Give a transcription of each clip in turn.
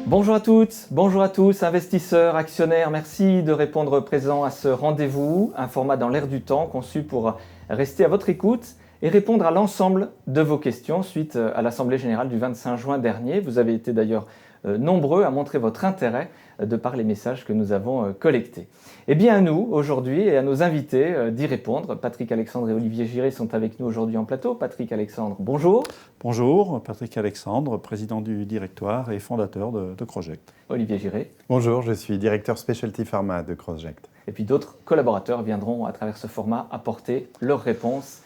Bonjour à toutes, bonjour à tous, investisseurs, actionnaires, merci de répondre présent à ce rendez-vous, un format dans l'air du temps conçu pour rester à votre écoute et répondre à l'ensemble de vos questions suite à l'Assemblée générale du 25 juin dernier. Vous avez été d'ailleurs nombreux à montrer votre intérêt de par les messages que nous avons collectés. Et bien à nous aujourd'hui et à nos invités d'y répondre. Patrick Alexandre et Olivier Giré sont avec nous aujourd'hui en plateau. Patrick Alexandre, bonjour. Bonjour, Patrick Alexandre, président du directoire et fondateur de Crosgect. Olivier Giré. Bonjour, je suis directeur Specialty Pharma de Crosgect. Et puis d'autres collaborateurs viendront à travers ce format apporter leurs réponses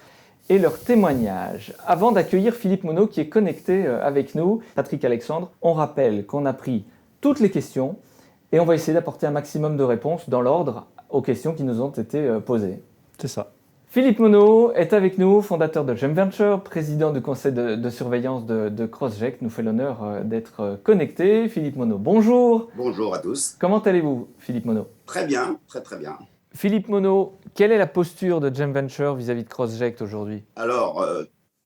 et leurs témoignages. Avant d'accueillir Philippe Monod qui est connecté avec nous, Patrick Alexandre, on rappelle qu'on a pris toutes les questions et on va essayer d'apporter un maximum de réponses dans l'ordre aux questions qui nous ont été posées. C'est ça. Philippe Monod est avec nous, fondateur de Gem Venture, président du conseil de surveillance de Crosgect, nous fait l'honneur d'être connecté. Philippe Monod, bonjour. Bonjour à tous. Comment allez-vous, Philippe Monod ? Très bien, très bien. Philippe Monod, quelle est la posture de Gem Venture vis-à-vis de Crosgect aujourd'hui ? Alors,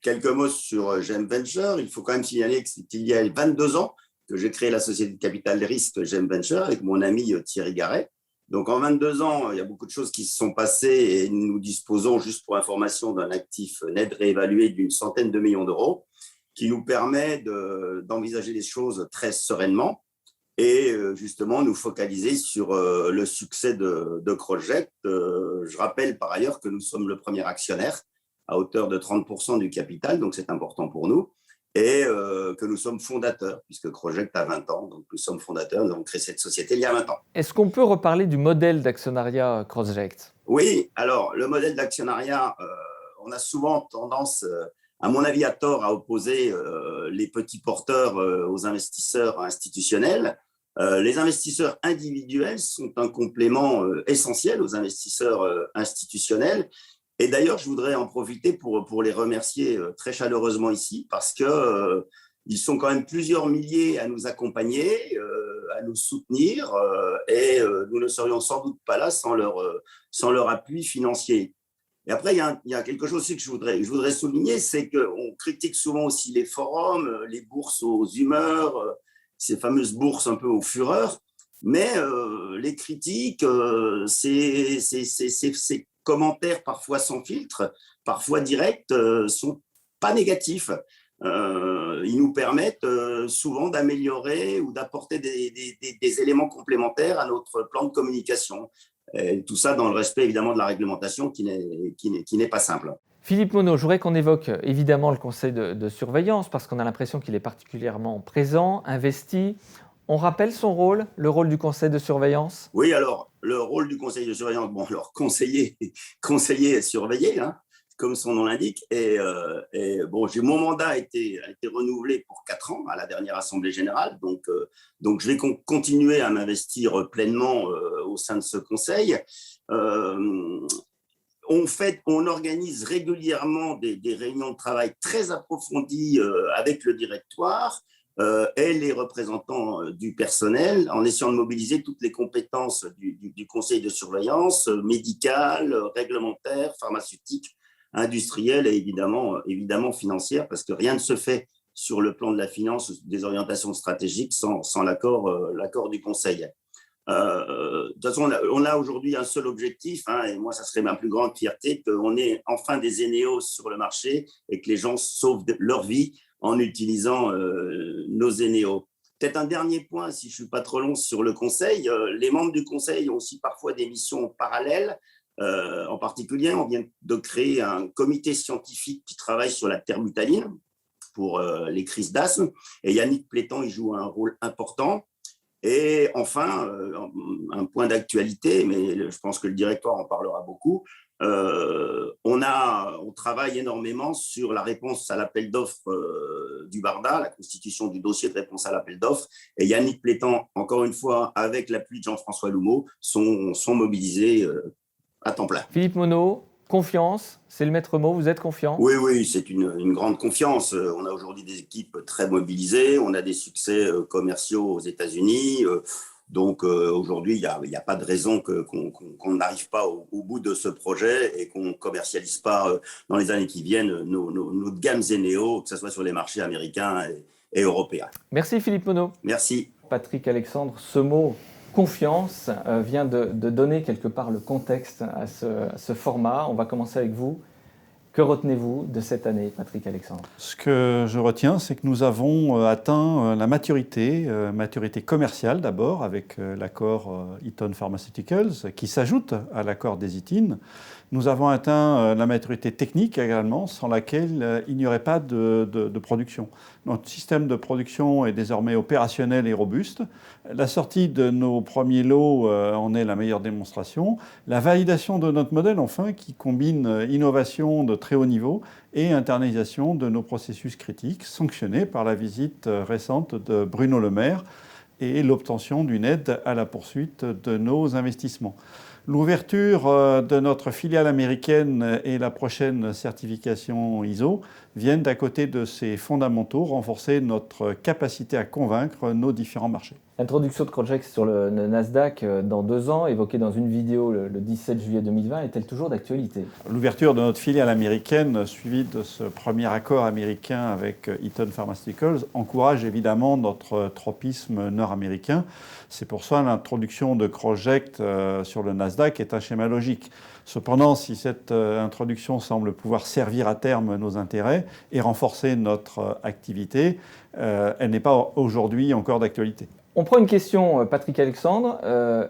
quelques mots sur Gem Venture. Il faut quand même signaler que c'était il y a 22 ans que j'ai créé la société de capital risque Gem Venture avec mon ami Thierry Garret. Donc, en 22 ans, il y a beaucoup de choses qui se sont passées et nous disposons, juste pour information, d'un actif net réévalué d'une centaine de millions d'euros qui nous permet d'envisager les choses très sereinement et justement nous focaliser sur le succès de Crosgect. Je rappelle par ailleurs que nous sommes le premier actionnaire à hauteur de 30% du capital, donc c'est important pour nous, et que nous sommes fondateurs, puisque Crosgect a 20 ans, donc nous sommes fondateurs, nous avons créé cette société il y a 20 ans. Est-ce qu'on peut reparler du modèle d'actionnariat Crosgect ? Oui, alors le modèle d'actionnariat, on a souvent tendance, à mon avis à tort, à opposer les petits porteurs aux investisseurs institutionnels. Les investisseurs individuels sont un complément essentiel aux investisseurs institutionnels. Et d'ailleurs, je voudrais en profiter pour les remercier très chaleureusement ici parce qu'ils sont quand même plusieurs milliers à nous accompagner, à nous soutenir et nous ne serions sans doute pas là sans leur appui financier. Et après, il y a quelque chose aussi que je voudrais souligner, c'est qu'on critique souvent aussi les forums, les bourses aux humeurs, ces fameuses bourses un peu aux fureurs, mais les critiques, ces commentaires parfois sans filtre, parfois directs, sont pas négatifs. Ils nous permettent souvent d'améliorer ou d'apporter des éléments complémentaires à notre plan de communication. Et tout ça dans le respect évidemment de la réglementation qui n'est pas simple. Philippe Monod, je voudrais qu'on évoque évidemment le conseil de surveillance parce qu'on a l'impression qu'il est particulièrement présent, investi. On rappelle son rôle, le rôle du conseil de surveillance ? Oui, alors le rôle du conseil de surveillance, bon, alors conseiller et surveiller, hein, comme son nom l'indique. Et bon, mon mandat a été renouvelé pour 4 ans à la dernière Assemblée générale, donc je vais continuer à m'investir pleinement au sein de ce conseil. On organise régulièrement des réunions de travail très approfondies avec le directoire et les représentants du personnel en essayant de mobiliser toutes les compétences du conseil de surveillance, médicales, réglementaires, pharmaceutiques, industrielles et évidemment financières, parce que rien ne se fait sur le plan de la finance, des orientations stratégiques sans l'accord du conseil. De toute façon, on a aujourd'hui un seul objectif, hein, et moi, ça serait ma plus grande fierté, qu'on ait enfin des Eneos sur le marché et que les gens sauvent leur vie en utilisant nos Eneos. Peut-être un dernier point, si je ne suis pas trop long sur le conseil, les membres du conseil ont aussi parfois des missions parallèles. En particulier, on vient de créer un comité scientifique qui travaille sur la terbutaline pour les crises d'asthme, et Yannick Plétan y joue un rôle important. Et enfin, un point d'actualité, mais je pense que le directoire en parlera beaucoup, on travaille énormément sur la réponse à l'appel d'offres du BARDA, la constitution du dossier de réponse à l'appel d'offres. Et Yannick Plétan, encore une fois, avec l'appui de Jean-François Loumeau, sont mobilisés à temps plein. Philippe Monod, confiance, c'est le maître mot, vous êtes confiant ? Oui, c'est une grande confiance. On a aujourd'hui des équipes très mobilisées, on a des succès commerciaux aux États-Unis, Donc aujourd'hui, il n'y a pas de raison qu'on n'arrive pas au bout de ce projet et qu'on ne commercialise pas dans les années qui viennent nos gammes Zeneo, que ce soit sur les marchés américains et européens. Merci Philippe Monod. Merci. Patrick Alexandre, ce mot confiance vient de donner quelque part le contexte à ce format. On va commencer avec vous. Que retenez-vous de cette année, Patrick Alexandre? Ce que je retiens, c'est que nous avons atteint la maturité commerciale d'abord, avec l'accord Eton Pharmaceuticals, qui s'ajoute à l'accord des Eton. Nous avons atteint la maturité technique également, sans laquelle il n'y aurait pas de production. Notre système de production est désormais opérationnel et robuste. La sortie de nos premiers lots en est la meilleure démonstration. La validation de notre modèle, enfin, qui combine innovation de très haut niveau et internalisation de nos processus critiques, sanctionnée par la visite récente de Bruno Le Maire et l'obtention d'une aide à la poursuite de nos investissements. L'ouverture de notre filiale américaine et la prochaine certification ISO viennent d'à côté de ces fondamentaux renforcer notre capacité à convaincre nos différents marchés. L'introduction de Crogect sur le Nasdaq dans 2 ans, évoquée dans une vidéo le 17 juillet 2020, est-elle toujours d'actualité? L'ouverture de notre filiale américaine, suivie de ce premier accord américain avec Eton Pharmaceuticals, encourage évidemment notre tropisme nord-américain. C'est pour ça l'introduction de Crogect sur le Nasdaq est un schéma logique. Cependant, si cette introduction semble pouvoir servir à terme nos intérêts et renforcer notre activité, elle n'est pas aujourd'hui encore d'actualité. On prend une question, Patrick Alexandre.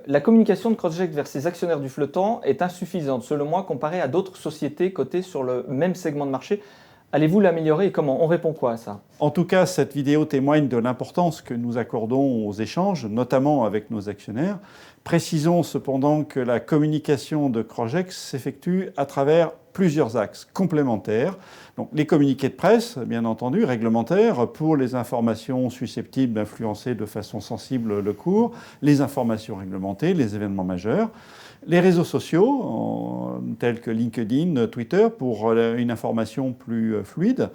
La communication de Crogect vers ses actionnaires du flottant est insuffisante, selon moi, comparée à d'autres sociétés cotées sur le même segment de marché. Allez-vous l'améliorer et comment? On répond quoi à ça? En tout cas, cette vidéo témoigne de l'importance que nous accordons aux échanges, notamment avec nos actionnaires. Précisons cependant que la communication de Crogect s'effectue à travers plusieurs axes complémentaires. Donc, les communiqués de presse, bien entendu, réglementaires, pour les informations susceptibles d'influencer de façon sensible le cours, les informations réglementées, les événements majeurs. Les réseaux sociaux, tels que LinkedIn, Twitter, pour une information plus fluide.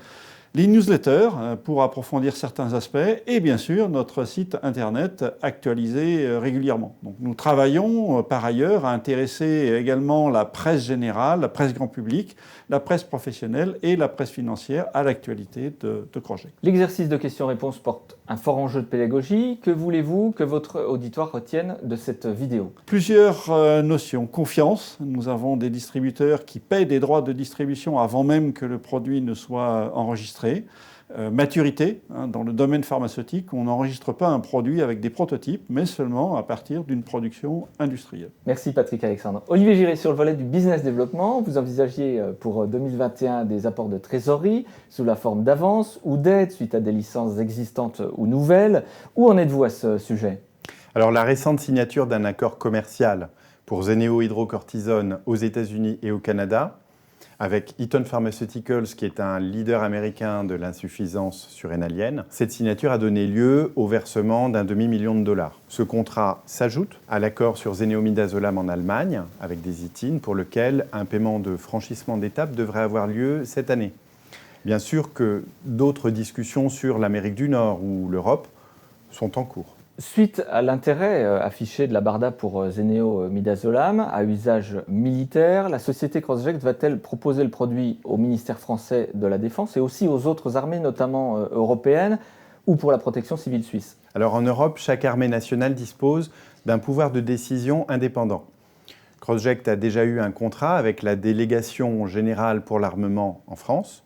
Les newsletters, pour approfondir certains aspects. Et bien sûr, notre site Internet actualisé régulièrement. Donc, nous travaillons par ailleurs à intéresser également la presse générale, la presse grand public, la presse professionnelle et la presse financière à l'actualité de Crogect. L'exercice de questions-réponses porte un fort enjeu de pédagogie. Que voulez-vous que votre auditoire retienne de cette vidéo? Plusieurs notions. Confiance. Nous avons des distributeurs qui paient des droits de distribution avant même que le produit ne soit enregistré. Maturité. Dans le domaine pharmaceutique, on n'enregistre pas un produit avec des prototypes, mais seulement à partir d'une production industrielle. Merci Patrick Alexandre. Olivier Giré, sur le volet du business développement, vous envisagiez pour 2021 des apports de trésorerie sous la forme d'avance ou d'aide suite à des licences existantes ou nouvelles. Où en êtes-vous à ce sujet? Alors la récente signature d'un accord commercial pour Zeneo hydrocortisone aux États-Unis et au Canada, avec Eton Pharmaceuticals, qui est un leader américain de l'insuffisance surrénalienne. Cette signature a donné lieu au versement d'un $500 000. Ce contrat s'ajoute à l'accord sur Zeneo-midazolam en Allemagne, avec des Eton, pour lequel un paiement de franchissement d'étape devrait avoir lieu cette année. Bien sûr que d'autres discussions sur l'Amérique du Nord ou l'Europe sont en cours. Suite à l'intérêt affiché de la BARDA pour Zeneo-midazolam à usage militaire, la société Crogect va-t-elle proposer le produit au ministère français de la Défense et aussi aux autres armées, notamment européennes, ou pour la protection civile suisse? Alors en Europe, chaque armée nationale dispose d'un pouvoir de décision indépendant. Crogect a déjà eu un contrat avec la délégation générale pour l'armement en France.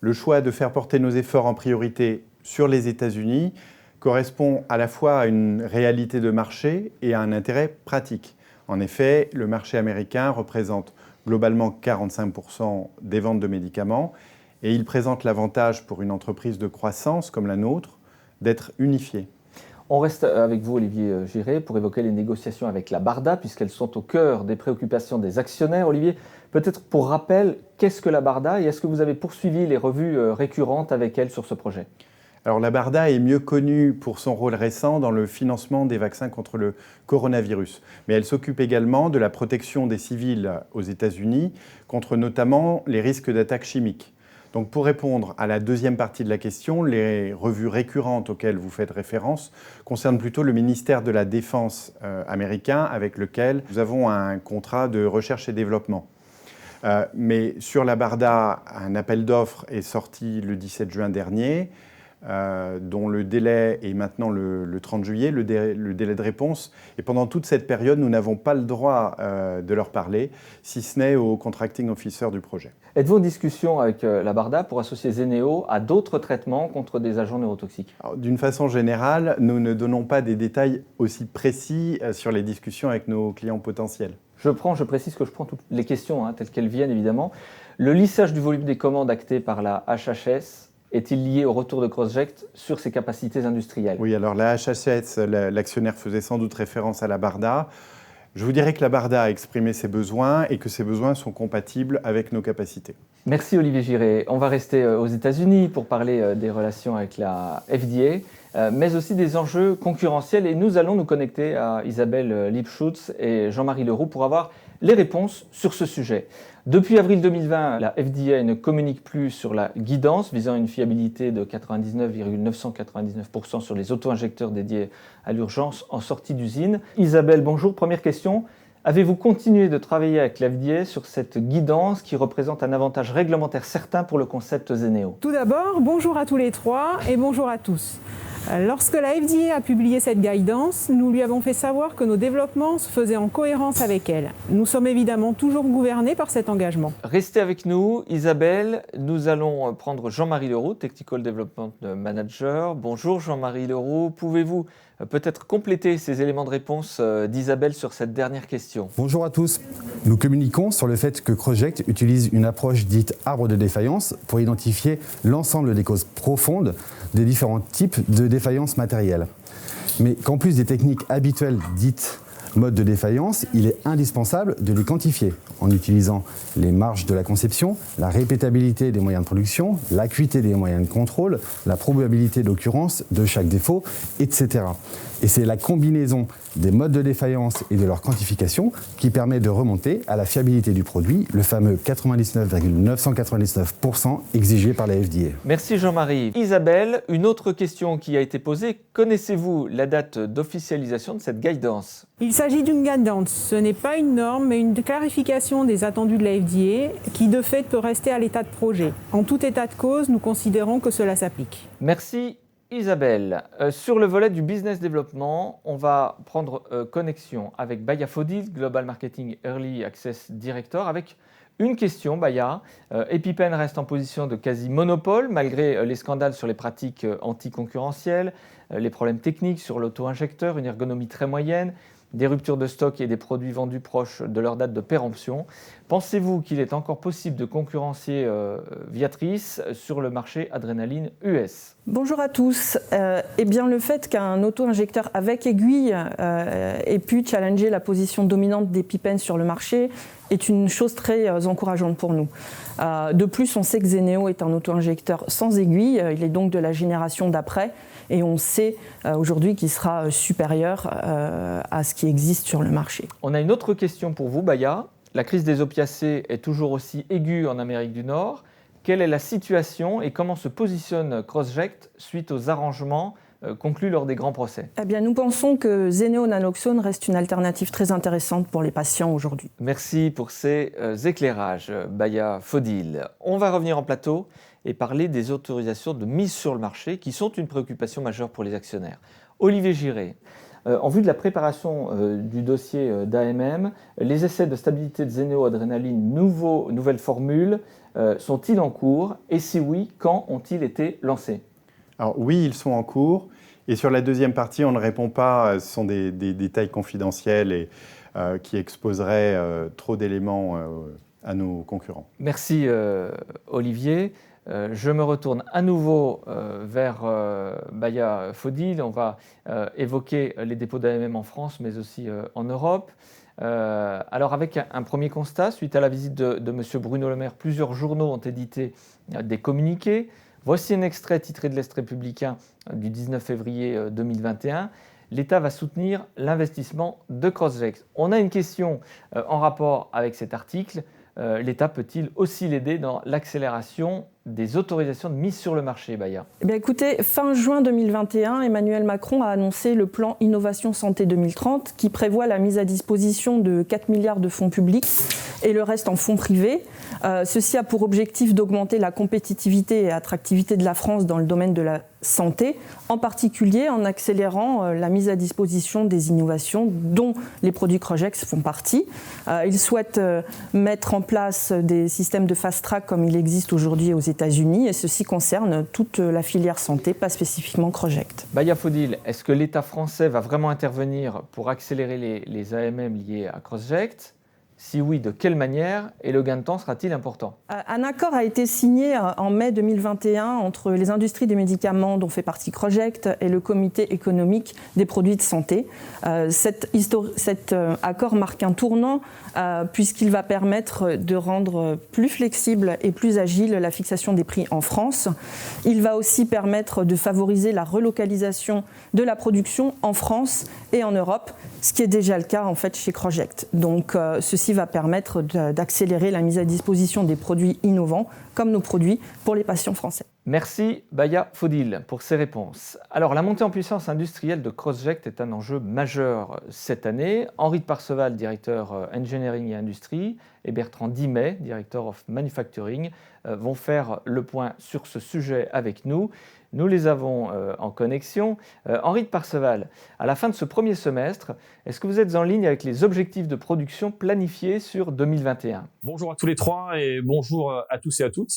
Le choix de faire porter nos efforts en priorité sur les États-Unis correspond à la fois à une réalité de marché et à un intérêt pratique. En effet, le marché américain représente globalement 45% des ventes de médicaments et il présente l'avantage pour une entreprise de croissance comme la nôtre d'être unifiée. On reste avec vous, Olivier Giré, pour évoquer les négociations avec la BARDA, puisqu'elles sont au cœur des préoccupations des actionnaires. Olivier, peut-être pour rappel, qu'est-ce que la BARDA et est-ce que vous avez poursuivi les revues récurrentes avec elle sur ce projet? Alors la BARDA est mieux connue pour son rôle récent dans le financement des vaccins contre le coronavirus. Mais elle s'occupe également de la protection des civils aux États-Unis contre notamment les risques d'attaques chimiques. Donc pour répondre à la deuxième partie de la question, les revues récurrentes auxquelles vous faites référence concernent plutôt le ministère de la Défense américain avec lequel nous avons un contrat de recherche et développement. Mais sur la BARDA, un appel d'offres est sorti le 17 juin dernier, dont le délai est maintenant le 30 juillet, le délai de réponse. Et pendant toute cette période, nous n'avons pas le droit de leur parler, si ce n'est au contracting officer du projet. Êtes-vous en discussion avec la BARDA pour associer Zeneo à d'autres traitements contre des agents neurotoxiques? D'une façon générale, nous ne donnons pas des détails aussi précis sur les discussions avec nos clients potentiels. Je précise que je prends toutes les questions telles qu'elles viennent évidemment. Le lissage du volume des commandes acté par la HHS est-il lié au retour de Crossject sur ses capacités industrielles? Oui, alors la HHS, l'actionnaire faisait sans doute référence à la BARDA. Je vous dirais que la BARDA a exprimé ses besoins et que ces besoins sont compatibles avec nos capacités. Merci Olivier Giré. On va rester aux États-Unis pour parler des relations avec la FDA, mais aussi des enjeux concurrentiels. Et nous allons nous connecter à Isabelle Lipschutz et Jean-Marie Leroux pour avoir les réponses sur ce sujet. Depuis avril 2020, la FDA ne communique plus sur la guidance visant une fiabilité de 99,999% sur les auto-injecteurs dédiés à l'urgence en sortie d'usine. Isabelle, bonjour. Première question. Avez-vous continué de travailler avec la FDA sur cette guidance qui représente un avantage réglementaire certain pour le concept Zeneo? Tout d'abord, bonjour à tous les trois et bonjour à tous. Lorsque la FDA a publié cette guidance, nous lui avons fait savoir que nos développements se faisaient en cohérence avec elle. Nous sommes évidemment toujours gouvernés par cet engagement. Restez avec nous, Isabelle. Nous allons prendre Jean-Marie Leroux, Technical Development Manager. Bonjour Jean-Marie Leroux. Pouvez-vous peut-être compléter ces éléments de réponse d'Isabelle sur cette dernière question? Bonjour à tous. Nous communiquons sur le fait que Crossject utilise une approche dite arbre de défaillance pour identifier l'ensemble des causes profondes des différents types de défaillance matérielle. Mais qu'en plus des techniques habituelles dites mode de défaillance, il est indispensable de les quantifier en utilisant les marges de la conception, la répétabilité des moyens de production, l'acuité des moyens de contrôle, la probabilité d'occurrence de chaque défaut, etc. Et c'est la combinaison des modes de défaillance et de leur quantification qui permet de remonter à la fiabilité du produit, le fameux 99,999% exigé par la FDA. Merci Jean-Marie. Isabelle, une autre question qui a été posée. Connaissez-vous la date d'officialisation de cette guidance? Il s'agit d'une guidance. Ce n'est pas une norme, mais une clarification des attendus de la FDA qui, de fait, peut rester à l'état de projet. En tout état de cause, nous considérons que cela s'applique. Merci Isabelle. Sur le volet du business développement, on va prendre connexion avec Baya Fodil, Global Marketing Early Access Director, avec une question, Baya. EpiPen reste en position de quasi-monopole malgré les scandales sur les pratiques anticoncurrentielles, les problèmes techniques sur l'auto-injecteur, une ergonomie très moyenne, des ruptures de stock et des produits vendus proches de leur date de péremption. Pensez-vous qu'il est encore possible de concurrencer Viatris sur le marché adrénaline US? Bonjour à tous. Eh bien, le fait qu'un auto-injecteur avec aiguille ait pu challenger la position dominante d'EpiPen sur le marché est une chose très encourageante pour nous. De plus, on sait que Zeneo est un auto-injecteur sans aiguille, il est donc de la génération d'après, et on sait aujourd'hui qu'il sera supérieur à ce qui existe sur le marché. On a une autre question pour vous, Baya. La crise des opiacés est toujours aussi aiguë en Amérique du Nord. Quelle est la situation et comment se positionne Crossject suite aux arrangements conclus lors des grands procès? Eh bien, nous pensons que Zeneo Naloxone reste une alternative très intéressante pour les patients aujourd'hui. Merci pour ces éclairages, Baya Fodil. On va revenir en plateau et parler des autorisations de mise sur le marché qui sont une préoccupation majeure pour les actionnaires. Olivier Giré, en vue de la préparation du dossier d'AMM, les essais de stabilité de Zeneo Adrénaline nouvelle formule sont-ils en cours? Et si oui, quand ont-ils été lancés? Alors oui, ils sont en cours. Et sur la deuxième partie, on ne répond pas. Ce sont des détails confidentiels et qui exposeraient trop d'éléments à nos concurrents. Merci Olivier. Je me retourne à nouveau vers Baya Fodil. On va évoquer les dépôts d'AMM en France, mais aussi en Europe. Alors avec un premier constat, suite à la visite de M. Bruno Le Maire, plusieurs journaux ont édité des communiqués. Voici un extrait titré de l'Est républicain du 19 février 2021. L'État va soutenir l'investissement de Crossject. On a une question en rapport avec cet article. L'État peut-il aussi l'aider dans l'accélération des autorisations de mise sur le marché, Baya? Eh bien, écoutez, fin juin 2021, Emmanuel Macron a annoncé le plan Innovation Santé 2030 qui prévoit la mise à disposition de 4 milliards de fonds publics et le reste en fonds privés. Ceci a pour objectif d'augmenter la compétitivité et attractivité de la France dans le domaine de la santé, en particulier en accélérant la mise à disposition des innovations dont les produits Crogex font partie. Il souhaite mettre en place des systèmes de fast-track comme il existe aujourd'hui aux États-Unis et ceci concerne toute la filière santé, pas spécifiquement Croject. Baya Fodil, est-ce que l'État français va vraiment intervenir pour accélérer les AMM liés à Croject? Si oui, de quelle manière et le gain de temps sera-t-il important? Un accord a été signé en mai 2021 entre les industries des médicaments dont fait partie Croject et le comité économique des produits de santé. Cet accord marque un tournant puisqu'il va permettre de rendre plus flexible et plus agile la fixation des prix en France. Il va aussi permettre de favoriser la relocalisation de la production en France et en Europe, ce qui est déjà le cas en fait chez Croject. Donc ceci va permettre d'accélérer la mise à disposition des produits innovants comme nos produits pour les patients français. Merci Baya Fodil pour ces réponses. Alors la montée en puissance industrielle de Croject est un enjeu majeur cette année. Henri de Parseval, directeur Engineering et Industrie, et Bertrand Dimet, directeur of Manufacturing, vont faire le point sur ce sujet avec nous. Nous les avons en connexion. Henri de Parseval, à la fin de ce premier semestre, est-ce que vous êtes en ligne avec les objectifs de production planifiés sur 2021? Bonjour à tous les trois et bonjour à tous et à toutes.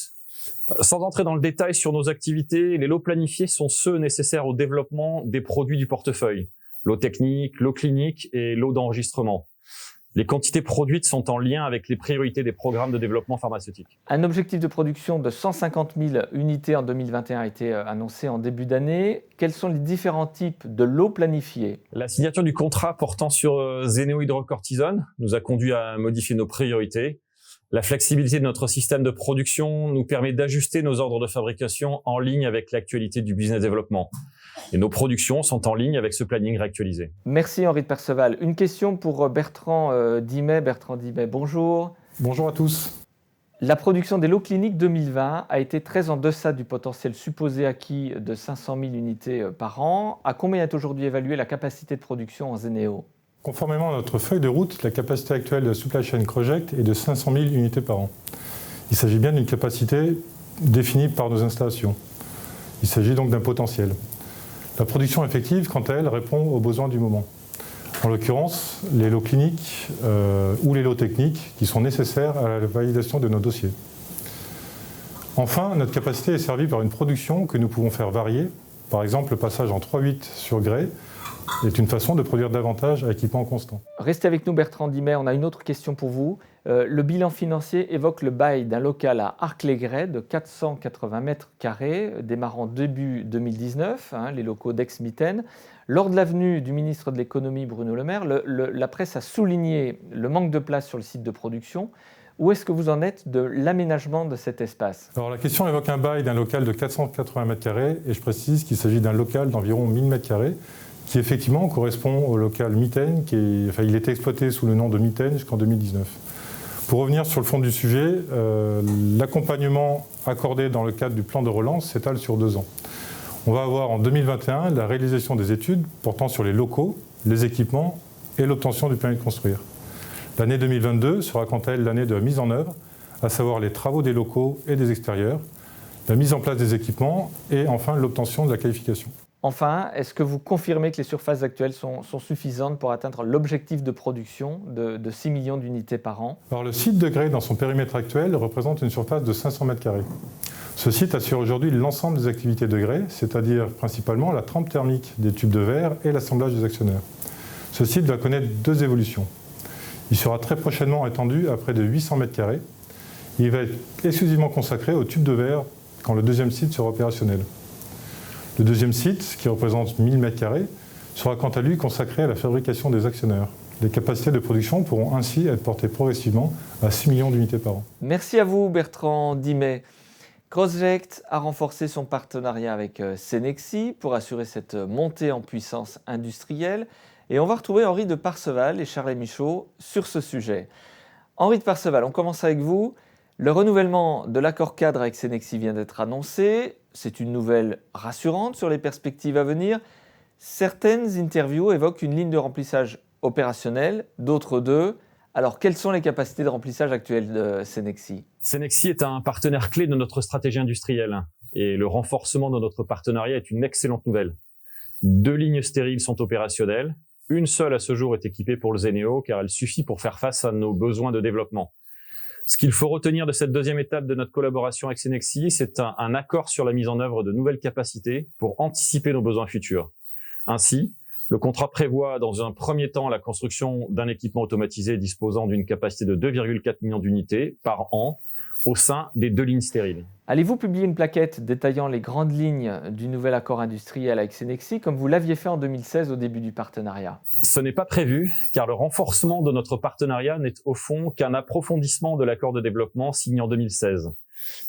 Sans entrer dans le détail sur nos activités, les lots planifiés sont ceux nécessaires au développement des produits du portefeuille. Lots techniques, lots cliniques et lots d'enregistrement. Les quantités produites sont en lien avec les priorités des programmes de développement pharmaceutique. Un objectif de production de 150 000 unités en 2021 a été annoncé en début d'année. Quels sont les différents types de lots planifiés? La signature du contrat portant sur zéno-hydrocortisone nous a conduit à modifier nos priorités. La flexibilité de notre système de production nous permet d'ajuster nos ordres de fabrication en ligne avec l'actualité du business développement. Et nos productions sont en ligne avec ce planning réactualisé. Merci Henri de Perceval. Une question pour Bertrand Dimet. Bertrand Dimet, bonjour. Bonjour à tous. La production des lots cliniques 2020 a été très en deçà du potentiel supposé acquis de 500 000 unités par an. À combien est aujourd'hui évaluée la capacité de production en Zénéo? Conformément à notre feuille de route, la capacité actuelle de Supply Chain Croject est de 500 000 unités par an. Il s'agit bien d'une capacité définie par nos installations. Il s'agit donc d'un potentiel. La production effective, quant à elle, répond aux besoins du moment. En l'occurrence, les lots cliniques ou les lots techniques qui sont nécessaires à la validation de nos dossiers. Enfin, notre capacité est servie par une production que nous pouvons faire varier. Par exemple, le passage en 3/8 sur grès est une façon de produire davantage à équipement constant. Restez avec nous Bertrand Dimet, on a une autre question pour vous. Le bilan financier évoque le bail d'un local à Arc-les-Grès de 480 mètres carrés, démarrant début 2019, les locaux d'Ex-Mitaine. Lors de la venue du ministre de l'économie Bruno Le Maire, la presse a souligné le manque de place sur le site de production. Où est-ce que vous en êtes de l'aménagement de cet espace? Alors la question évoque un bail d'un local de 480 mètres carrés et je précise qu'il s'agit d'un local d'environ 1000 mètres carrés qui effectivement correspond au local Mitaine, il était exploité sous le nom de Mitaine jusqu'en 2019. Pour revenir sur le fond du sujet, l'accompagnement accordé dans le cadre du plan de relance s'étale sur 2 ans. On va avoir en 2021 la réalisation des études portant sur les locaux, les équipements et l'obtention du permis de construire. L'année 2022 sera quant à elle l'année de la mise en œuvre, à savoir les travaux des locaux et des extérieurs, la mise en place des équipements et enfin l'obtention de la qualification. Enfin, est-ce que vous confirmez que les surfaces actuelles sont suffisantes pour atteindre l'objectif de production de 6 millions d'unités par an? Alors, le site de Grès, dans son périmètre actuel, représente une surface de 500 mètres carrés. Ce site assure aujourd'hui l'ensemble des activités de Grès, c'est-à-dire principalement la trempe thermique des tubes de verre et l'assemblage des actionneurs. Ce site va connaître 2 évolutions. Il sera très prochainement étendu à près de 800 mètres carrés. Il va être exclusivement consacré aux tubes de verre quand le deuxième site sera opérationnel. Le deuxième site, qui représente 1000 m², sera quant à lui consacré à la fabrication des actionneurs. Les capacités de production pourront ainsi être portées progressivement à 6 millions d'unités par an. Merci à vous Bertrand Dimet. Croject a renforcé son partenariat avec Cenexi pour assurer cette montée en puissance industrielle. Et on va retrouver Henri de Parseval et Charles Michaud sur ce sujet. Henri de Parseval, on commence avec vous. Le renouvellement de l'accord cadre avec Cenexi vient d'être annoncé. C'est une nouvelle rassurante sur les perspectives à venir. Certaines interviews évoquent une ligne de remplissage opérationnelle, d'autres deux. Alors, quelles sont les capacités de remplissage actuelles de Cenexi ? Cenexi est un partenaire clé de notre stratégie industrielle et le renforcement de notre partenariat est une excellente nouvelle. 2 lignes stériles sont opérationnelles. Une seule à ce jour est équipée pour le Zeneo car elle suffit pour faire face à nos besoins de développement. Ce qu'il faut retenir de cette deuxième étape de notre collaboration avec Cenexi, c'est un accord sur la mise en œuvre de nouvelles capacités pour anticiper nos besoins futurs. Ainsi, le contrat prévoit dans un premier temps la construction d'un équipement automatisé disposant d'une capacité de 2,4 millions d'unités par an au sein des 2 lignes stériles. Allez-vous publier une plaquette détaillant les grandes lignes du nouvel accord industriel avec Cenexi comme vous l'aviez fait en 2016 au début du partenariat ? Ce n'est pas prévu car le renforcement de notre partenariat n'est au fond qu'un approfondissement de l'accord de développement signé en 2016.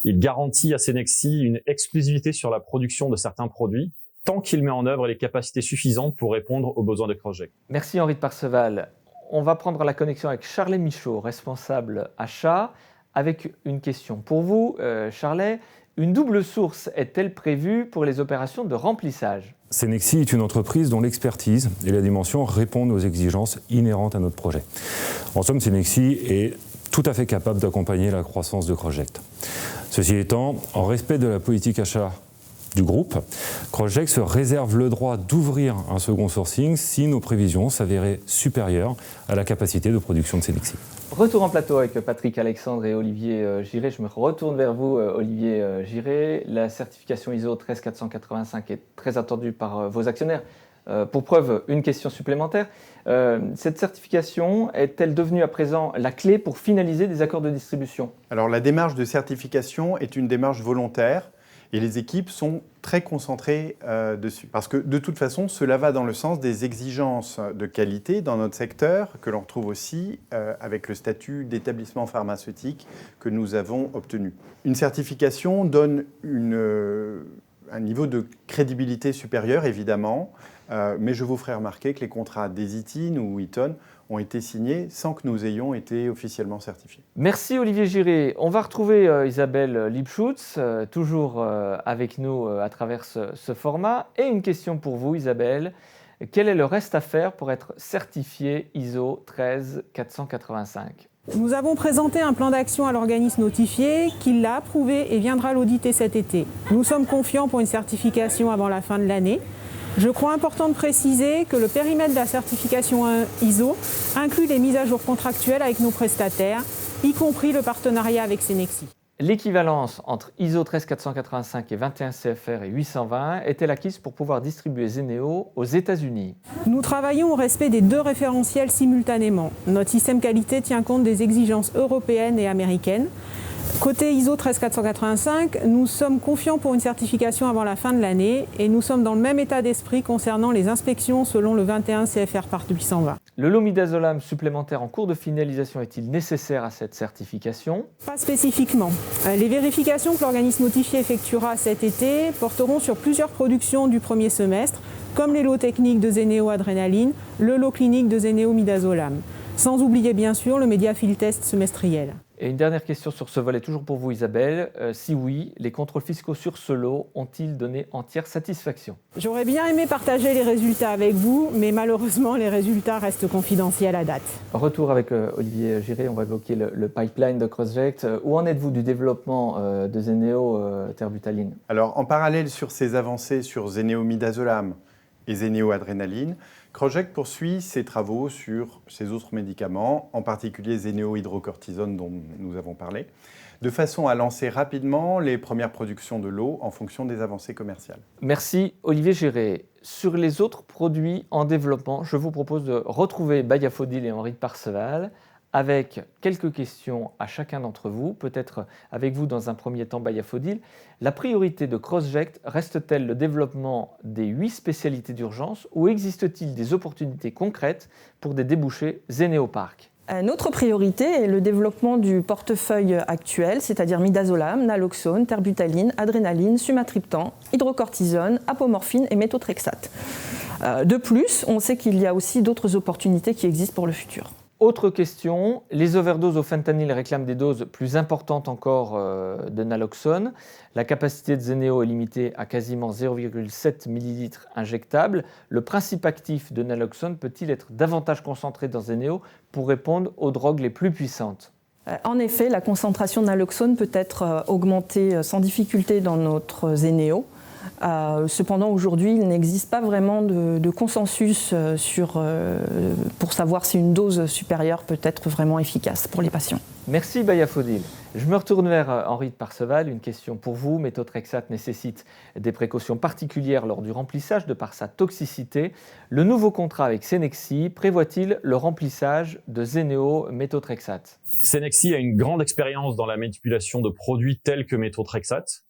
Il garantit à Cenexi une exclusivité sur la production de certains produits tant qu'il met en œuvre les capacités suffisantes pour répondre aux besoins de Crossject. Merci Henri de Parseval. On va prendre la connexion avec Charlet Michaud, responsable achat, avec une question pour vous. Charlet, une double source est-elle prévue pour les opérations de remplissage ? Cenexi est une entreprise dont l'expertise et la dimension répondent aux exigences inhérentes à notre projet. En somme, Cenexi est tout à fait capable d'accompagner la croissance de Crossject. Ceci étant, en respect de la politique achat du groupe, Crossject se réserve le droit d'ouvrir un second sourcing si nos prévisions s'avéraient supérieures à la capacité de production de Cenexi. Retour en plateau avec Patrick Alexandre et Olivier Giré. Je me retourne vers vous, Olivier Giré. La certification ISO 13485 est très attendue par vos actionnaires. Pour preuve, une question supplémentaire. Cette certification est-elle devenue à présent la clé pour finaliser des accords de distribution ? Alors la démarche de certification est une démarche volontaire. Et les équipes sont très concentrées dessus. Parce que de toute façon, cela va dans le sens des exigences de qualité dans notre secteur, que l'on retrouve aussi avec le statut d'établissement pharmaceutique que nous avons obtenu. Une certification donne un niveau de crédibilité supérieur, évidemment, mais je vous ferai remarquer que les contrats d'Esitin ou Eaton ont été signés sans que nous ayons été officiellement certifiés. Merci Olivier Giré. On va retrouver Isabelle Lipschutz, toujours avec nous à travers ce format. Et une question pour vous Isabelle. Quel est le reste à faire pour être certifié ISO 13485 ? Nous avons présenté un plan d'action à l'organisme notifié qui l'a approuvé et viendra l'auditer cet été. Nous sommes confiants pour une certification avant la fin de l'année. Je crois important de préciser que le périmètre de la certification ISO inclut les mises à jour contractuelles avec nos prestataires, y compris le partenariat avec Cenexi. L'équivalence entre ISO 13485 et 21 CFR et 820 est-elle acquise pour pouvoir distribuer Zeneo aux États-Unis ? Nous travaillons au respect des 2 référentiels simultanément. Notre système qualité tient compte des exigences européennes et américaines. Côté ISO 13485, nous sommes confiants pour une certification avant la fin de l'année et nous sommes dans le même état d'esprit concernant les inspections selon le 21 CFR Part 820. Le lot midazolam supplémentaire en cours de finalisation est-il nécessaire à cette certification ? Pas spécifiquement. Les vérifications que l'organisme notifié effectuera cet été porteront sur plusieurs productions du premier semestre, comme les lots techniques de Zeneo Adrénaline, le lot clinique de Zeneo midazolam. Sans oublier bien sûr le Mediafield Test semestriel. Et une dernière question sur ce volet, toujours pour vous Isabelle. Si oui, les contrôles fiscaux sur ce lot ont-ils donné entière satisfaction ? J'aurais bien aimé partager les résultats avec vous, mais malheureusement les résultats restent confidentiels à date. Retour avec Olivier Giré, on va évoquer le pipeline de Crossject. Où en êtes-vous du développement de Zeneo terbutaline ? Alors en parallèle sur ces avancées sur Zeneo midazolam et Zeneo Adrénaline, Crossject poursuit ses travaux sur ces autres médicaments, en particulier Zeneo hydrocortisone dont nous avons parlé, de façon à lancer rapidement les premières productions de lots en fonction des avancées commerciales. Merci Olivier Giré. Sur les autres produits en développement, je vous propose de retrouver Bayafodil et Henri de Parseval avec quelques questions à chacun d'entre vous, peut-être avec vous dans un premier temps Bayafodil. La priorité de Crossject reste-t-elle le développement des 8 spécialités d'urgence ou existe-t-il des opportunités concrètes pour des débouchés Zeneo Park ? Notre priorité est le développement du portefeuille actuel, c'est-à-dire midazolam, naloxone, terbutaline, adrénaline, sumatriptan, hydrocortisone, apomorphine et méthotrexate. De plus, on sait qu'il y a aussi d'autres opportunités qui existent pour le futur. Autre question, les overdoses au fentanyl réclament des doses plus importantes encore de naloxone. La capacité de Zeneo est limitée à quasiment 0,7 ml injectable. Le principe actif de naloxone peut-il être davantage concentré dans Zeneo pour répondre aux drogues les plus puissantes ? En effet, la concentration de naloxone peut être augmentée sans difficulté dans notre Zeneo. Cependant, aujourd'hui, il n'existe pas vraiment de consensus pour savoir si une dose supérieure peut être vraiment efficace pour les patients. Merci Baya Fodil. Je me retourne vers Henri de Parseval. Une question pour vous. Méthotrexate nécessite des précautions particulières lors du remplissage de par sa toxicité. Le nouveau contrat avec Cenexi prévoit-il le remplissage de Zeneo méthotrexate ? Cenexi a une grande expérience dans la manipulation de produits tels que méthotrexate,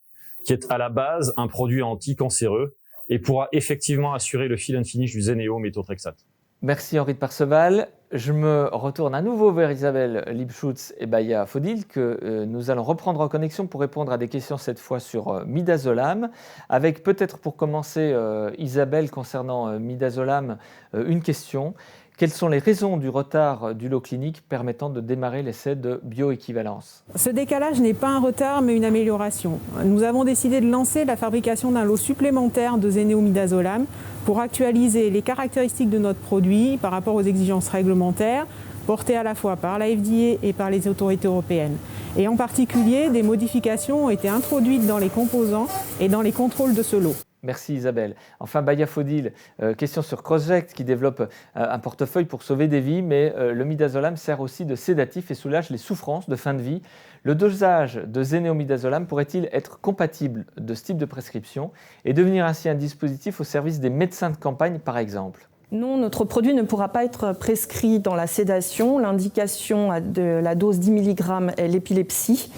qui est à la base un produit anti-cancéreux et pourra effectivement assurer le fill and finish du Zeneo méthotrexate. Merci Henri de Parseval. Je me retourne à nouveau vers Isabelle Lipschutz et Baya Fodil que nous allons reprendre en connexion pour répondre à des questions cette fois sur midazolam. Avec peut-être pour commencer Isabelle concernant midazolam une question. Quelles sont les raisons du retard du lot clinique permettant de démarrer l'essai de bioéquivalence ? Ce décalage n'est pas un retard mais une amélioration. Nous avons décidé de lancer la fabrication d'un lot supplémentaire de Zeneo-midazolam pour actualiser les caractéristiques de notre produit par rapport aux exigences réglementaires portées à la fois par la FDA et par les autorités européennes. Et en particulier, des modifications ont été introduites dans les composants et dans les contrôles de ce lot. Merci Isabelle. Enfin, Baya Fodil, question sur CrossGect qui développe un portefeuille pour sauver des vies, mais le midazolam sert aussi de sédatif et soulage les souffrances de fin de vie. Le dosage de Zeneo-midazolam pourrait-il être compatible de ce type de prescription et devenir ainsi un dispositif au service des médecins de campagne par exemple ? Non, notre produit ne pourra pas être prescrit dans la sédation. L'indication de la dose 10 mg est l'épilepsie.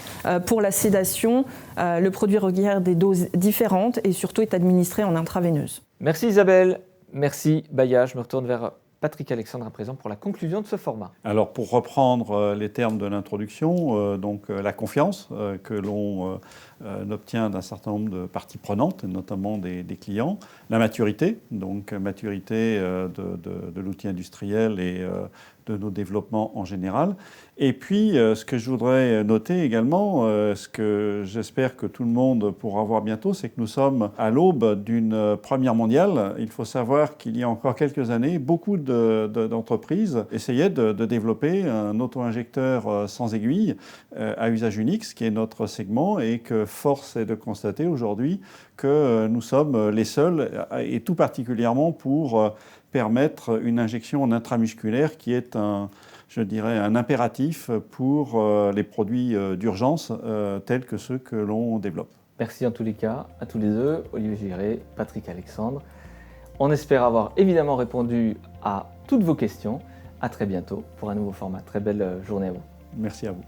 Pour la sédation, le produit requiert des doses différentes et surtout est administré en intraveineuse. Merci Isabelle, merci Baya. Je me retourne vers Patrick Alexandre à présent pour la conclusion de ce format. Alors pour reprendre les termes de l'introduction, la confiance que l'on obtient d'un certain nombre de parties prenantes, notamment des clients, la maturité, donc maturité de l'outil industriel et de nos développements en général. Et puis, ce que je voudrais noter également, ce que j'espère que tout le monde pourra voir bientôt, c'est que nous sommes à l'aube d'une première mondiale. Il faut savoir qu'il y a encore quelques années, beaucoup d'entreprises essayaient de développer un auto-injecteur sans aiguille à usage unique, ce qui est notre segment, et que force est de constater aujourd'hui que nous sommes les seuls, et tout particulièrement pour permettre une injection en intramusculaire qui est un impératif pour les produits d'urgence tels que ceux que l'on développe. Merci en tous les cas à tous les deux, Olivier Giré, Patrick Alexandre. On espère avoir évidemment répondu à toutes vos questions. À très bientôt pour un nouveau format. Très belle journée à vous. Merci à vous.